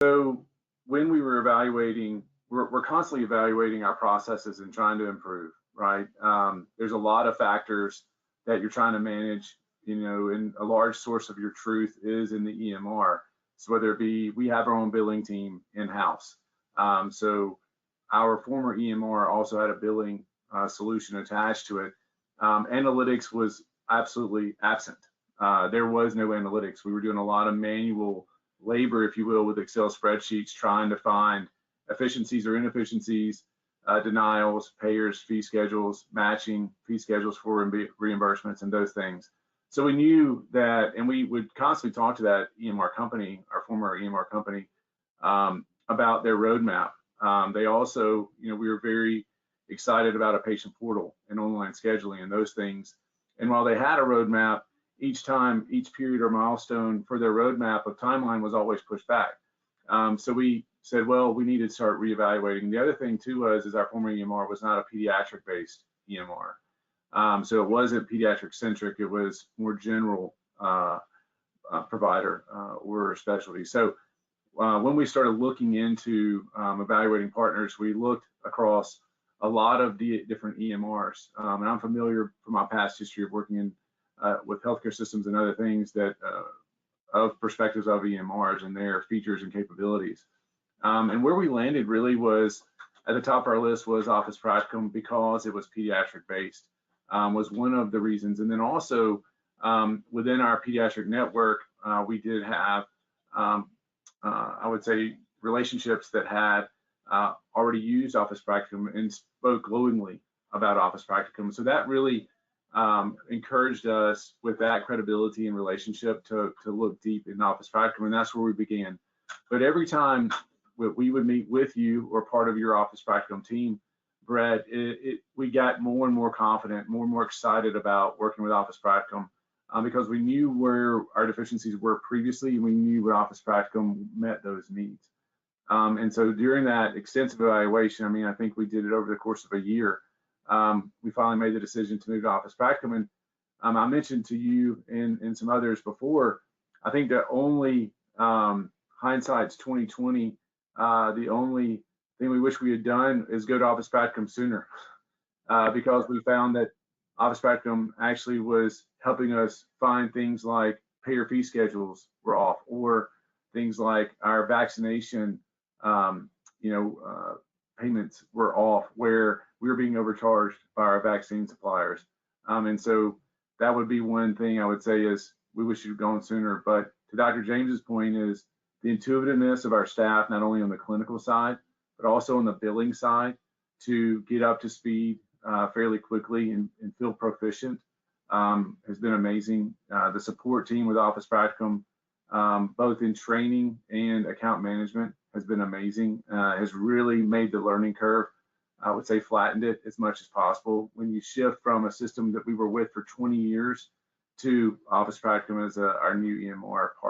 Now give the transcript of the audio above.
So when we were evaluating, we're constantly evaluating our processes and trying to improve, right? There's a lot of factors that you're trying to manage, and a large source of your truth is in the EMR. So whether it be, we have our own billing team in-house. So our former EMR also had a billing solution attached to it. Analytics was absolutely absent. There was no analytics. We were doing a lot of manual labor, if you will, with Excel spreadsheets, trying to find efficiencies or inefficiencies, denials, payers, fee schedules, matching fee schedules for reimbursements, and those things. So we knew that, and we would constantly talk to that EMR company, our former EMR company, about their roadmap. They also, we were very excited about a patient portal and online scheduling and those things. And while they had a roadmap, each time, each period or milestone for their roadmap of timeline was always pushed back. So we said, well, we need to start reevaluating. The other thing too is our former EMR was not a pediatric-based EMR. So it wasn't pediatric-centric, it was more general provider or specialty. So when we started looking into evaluating partners, we looked across a lot of different EMRs. And I'm familiar from my past history of working in with healthcare systems and other things that of perspectives of EMRs and their features and capabilities. And where we landed really was at the top of our list was Office Practicum, because it was pediatric based, was one of the reasons. And then also within our pediatric network, we did have, I would say, relationships that had already used Office Practicum and spoke glowingly about Office Practicum. So that really encouraged us with that credibility and relationship to look deep in Office Practicum, and that's where we began. But every time we would meet with you or part of your Office Practicum team, Brett, we got more and more confident, more and more excited about working with Office Practicum because we knew where our deficiencies were previously, and we knew what Office Practicum met those needs. And so during that extensive evaluation, I think we did it over the course of a year. We finally made the decision to move to Office Practicum. And I mentioned to you and some others before, I think the only, hindsight's 2020, the only thing we wish we had done is go to Office Practicum sooner, because we found that Office Practicum actually was helping us find things like payer fee schedules were off, or things like our vaccination, payments were off, where we were being overcharged by our vaccine suppliers. And so that would be one thing I would say is we wish you'd gone sooner. But to Dr. James's point is the intuitiveness of our staff, not only on the clinical side, but also on the billing side, to get up to speed fairly quickly and feel proficient has been amazing. The support team with Office Practicum, both in training and account management, has been amazing. Has really made the learning curve, I would say, flattened it as much as possible. When you shift from a system that we were with for 20 years to Office Practicum as our new EMR partner.